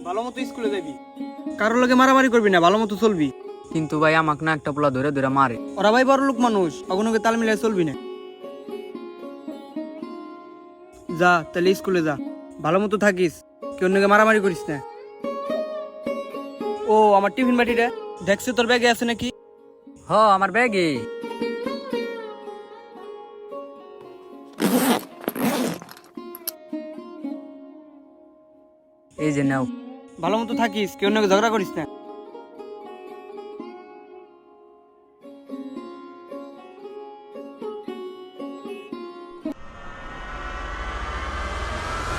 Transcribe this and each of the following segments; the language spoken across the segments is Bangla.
ভালো মতো স্কুলে যাবি, কারোর লগে মারামারি করবি না, ভালো মতো চলবি। কিন্তু ভাই আমাকে না একটা পোলা ধরে ধরে মারে। ওরা ভাই বড় লোক মানুষ, অগনকে তাল মিলাই চলবি না। যা তাহলে স্কুলে যা, ভালো মতো থাকিস, কেউ অন্যকে মারামারি করিস না। ও আমার টিফিন বাটিটা দেখছে তোর ব্যাগে আছে নাকি? আমার ব্যাগে। এই যে নাও। ভালো মতো থাকিস, কেউ অন্যকে ঝগড়া করিস না।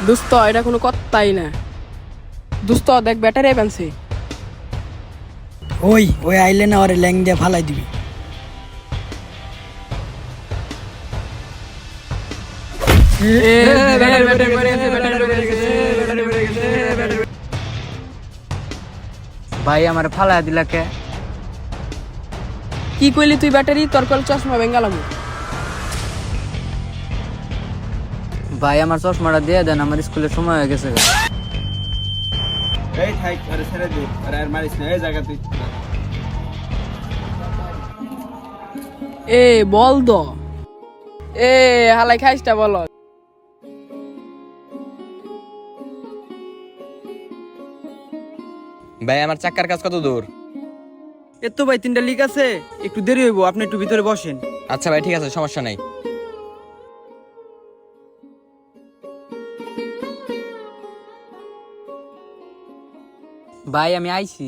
দোস্ত এটা কোনো কথাই না। দোস্ত দেখ ব্যাটারি বানছে। ওই আইলে না ওরে ল্যাং দিয়ে ফালাই দিবি। ভাই আমার ফালা দিলা কে? কি কইলি তুই ব্যাটারি? তোর কল চশমা বেঙ্গালাম। ভাই আমার চশমাটা দিয়ে দেন, আমার স্কুলের সময় হয়ে গেছে। এই থাক, আরে ছেড়ে দে, আরে আর মারিস না, এই জায়গা তুই। এ বল দ এ হালাই খাইসটা বল। ভাই আমার চাক্কার কাজ কত দূর? এত ভাই 3টা লিক আছে, একটু দেরি হইব, আপনি একটু ভিতরে বসেন। আচ্ছা ভাই ঠিক আছে, সমস্যা নাই। ভাই আমি আইছি।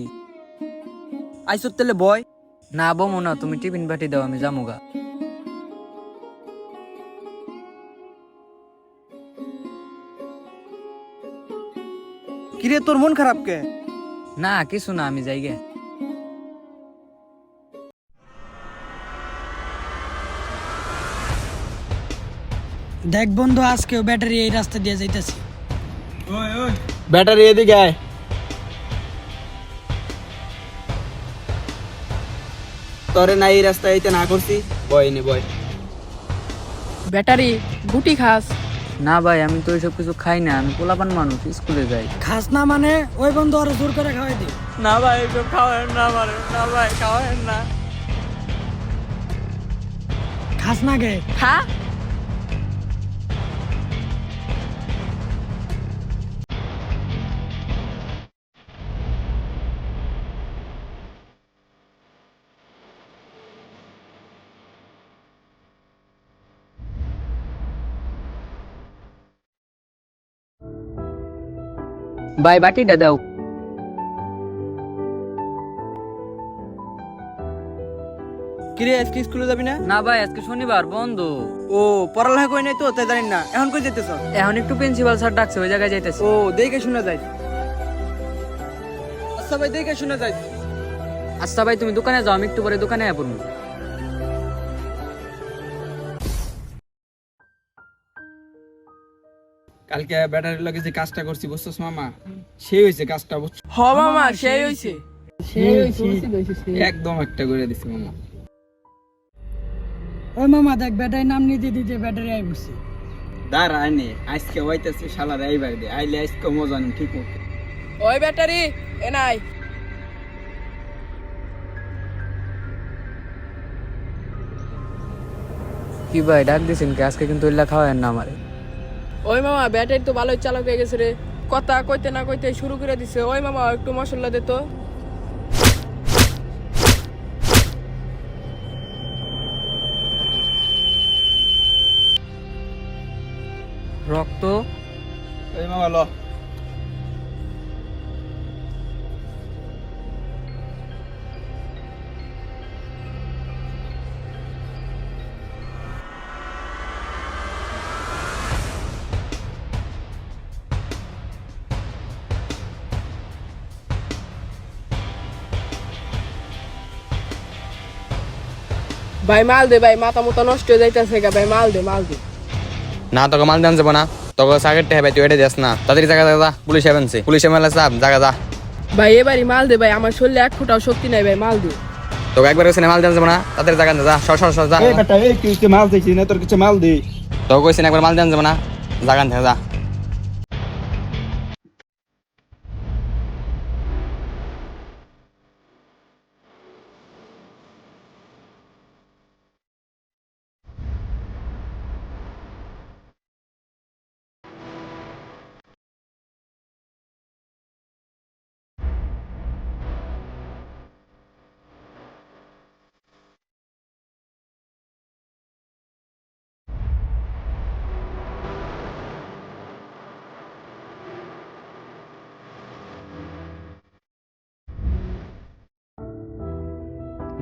আইসর তেলে বয়। না বমু না, তুমি টিফিন পাঠিয়ে দাও, আমি যামুগা। কিরে তোর মন খারাপ কে? না কিছু না, আমি যাই গে। দেখ বন্ধু, আজকেও ব্যাটারি এই রাস্তা দিয়ে যাইতেছি। ব্যাটারি এদিকে আয়। তোরে না এই রাস্তায় আইতে না করছি, বয় নে বয়। ব্যাটারি গুটি খাস? না ভাই আমি তো এইসব কিছু খাই না, আমি পোলাপান মানুষ, স্কুলে যাই। খাস না মানে ওই বন্ধু আরো জোর করে খাওয়াই দে। না ভাই এসব খাওয়ান না, মারে না ভাই, খাওয়ান না। খাস না গে? খা। ভাই বাটিটা দাও। কিরে আজকে স্কুলে যাবি না? না ভাই আজকে শনিবার বন্ধ। ও পড়ালেখা কই নাই তো, তাই জানি না। এখন কই যেতেছ? এখন একটু প্রিন্সিপাল স্যার ডাকছে, ওই জায়গায় যাইতেছি। ও দেখে শুনে যাই। আচ্ছা ভাই দেখে শুনে যাই। আচ্ছা ভাই তুমি দোকানে যাও, আমি একটু পরে দোকানে আয়া পড়বো। কালকে ব্যাটারির লগে যে কাজটা করছি বুঝছস মামা, সেই হইছে কাজটা, বুঝছ? হ মামা সেই হইছে। একদম একটা করে দিছি মামা। ওই মামা দেখ ব্যাটারি নাম নিতে দিতে ব্যাটারি আই বসছে। দাঁড়া আইনে, আজকে হইতেছে শালার এইবার দে, আইলে আজকে মজা নিন ঠিক মতো। ওই ব্যাটারি এ নাই। কি ভাই ডাক দিছেন কি? আজকে কিন্তু ইল্লা খাওয়ায়েন না আমারে। ওই মামা ব্যাটারি তো ভালোই চালক হয়ে গেছে রে। কথা কইতে না কইতে শুরু করে দিছে। ওই মামা একটু মশলা দে তো। রক্ত? এই মামা ল। ভাই মাল দে ভাই, মাথা মতো নষ্ট হয়ে যাইতেছে গা ভাই, মাল দে মাল দে। না তোকে মাল দেন যাবো না, তোকে সাগেরটা হবে, তুই এটা যাস না, তাড়াতাড়ি জায়গা যা, পুলিশ এমএনসি, পুলিশ এমএলএ সাহেব জায়গা যা। ভাই এবারই মাল দে ভাই, আমার শরীরে এক ফোঁটাও শক্তি নাই ভাই, মাল দে। তোকে একবার কইছি না মাল দেন যাবো না, তাড়াতাড়ি জায়গা যা, সর সর সর যা। এই বেটা এই কি মাল দিছিস না, তোর কিছু মাল দে। তোকে কইছি না একবার মাল দেন যাবো না, জায়গা থেকে যা।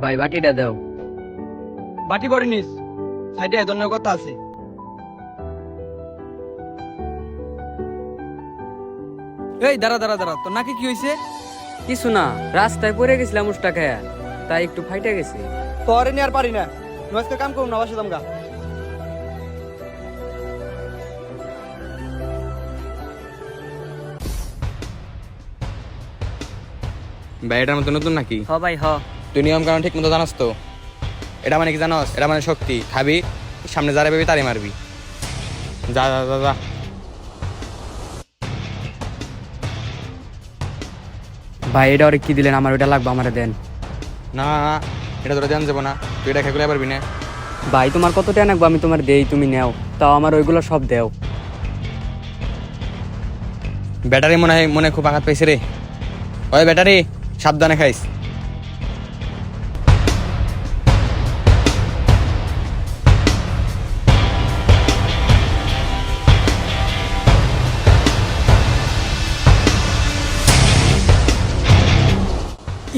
ভাই বাটিটা দাও। বাটি পরে নিস, সাইডে এ ধরনের কথা আছে। এই দাঁড়া দাঁড়া দাঁড়া, তোর নাকি কি হয়েছে? কিছু না, রাস্তায় পড়ে গেছিলাম উষ্টা খায়া, তাই একটু ফাইটে গেছি। তোরে নিয়ে আর পারি না, আজকে কাম করুন না, বাসা দামগা। ভাই এটার মতো নতুন নাকি? হ ভাই হ। তুই নিয়ম কারণ ঠিক মতো জানাস তো? এটা মানে কি জানাস? এটা মানে শক্তি, খাবি সামনে যারা পাবি তারই মারবি। যা যা যা যা। ভাই এটা ওরে কি দিলেন? আমার ওটা লাগবে, আমারে দেন। না না না, এটা তোরা জান যাবো না, তুই এটা খেয়ে পারবি না। ভাই তোমার কত টাকা লাগবে আমি তোমার দেই, তুমি নেও, তাও আমার ওইগুলো সব দেও। ব্যাটারি মনে হয় খুব আঘাত পেয়েছে রে। ওই ব্যাটারি সাবধানে খাইস।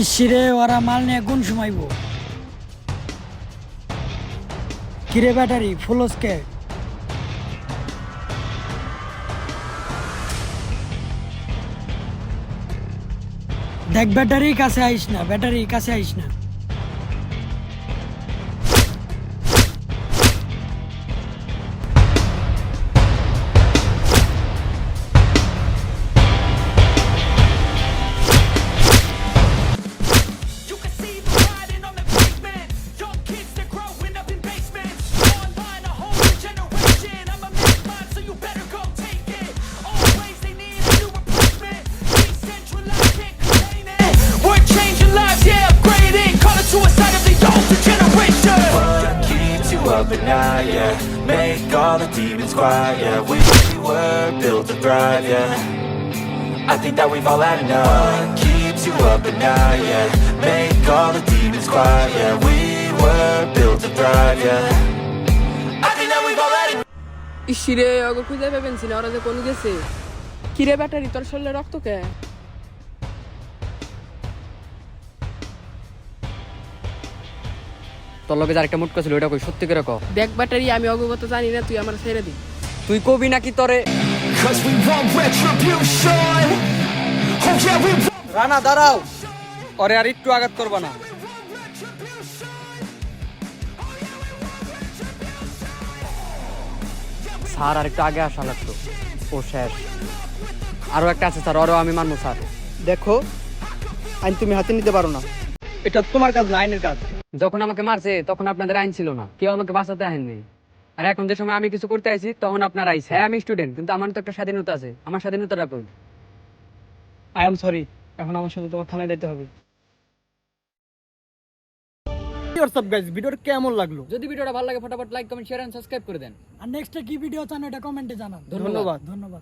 ইসিরে ওরা মাল নিয়ে কোন সময়ব? কিরে ব্যাটারি ফুলসকে? দেখ ব্যাটারি কাছে আইস না, ব্যাটারি কাছে আইস না। You can see the riding on the pavement. Young kids, they're growing up in basements. Online, a whole new generation. I'ma make mine, so you better go take it. Always they need a new replacement. Decentralized, can't contain it. We're changing lives, yeah, upgrading. Call it suicide of the older generation. What keeps you up at night, yeah? Make all the demons quiet, yeah. We were built to thrive, yeah. I think that we've all had enough. What keeps you up at night, yeah? Make all the demons quiet, yeah. We were built to thrive, yeah. I think that we've all had enough. ইসিরে ওকে খুঁজে পাবেন না, ওরা যে কোন গেছে। কিরে ব্যাটারি, তোর শরীরে রক্ত কে? তোর লগে যার একটা মুটকা ছিল ওটা কই, সত্যি করে কও। দেখ ব্যাটারি, আমি অগবত জানি না, তুই আমার ছেড়ে দি। তুই কবি নাকি তোরে? 'Cause we want retribution. Oh yeah, we want. Rana দাঁড়াও, ওরে আর একটু আঘাত করবা না। স্যার আর একটু আগে আসা লাগতো, ও শেষ। আরো একটা আছে স্যার, ওরও আমি মানবো স্যার। দেখো, আইন তুমি হাতে নিতে পারো না, এটা তোমার কাজ না, আইনের কাজ। যখন আমাকে মারছে তখন আপনাদের আইন ছিল না, কেউ আমাকে বাঁচাতে আইননি। আর এখন যে সময় আমি কিছু করতে আইছি তখন আপনার আইছে। হ্যাঁ আমি স্টুডেন্ট, কিন্তু আমার তো একটা স্বাধীনতা আছে, আমার স্বাধীনতাটা কই? আই এম সরি, এখন আমার সাথে তোমার থানায় যেতে হবে। হোয়াটসঅ্যাপ গাইস, ভিডিওটা কেমন লাগলো? যদি ভিডিওটা ভালো লাগে ফটাফট like comment share and subscribe করে দেন। আর নেক্সট কি ভিডিও চান এটা কমেন্টে জানান। ধন্যবাদ। ধন্যবাদ।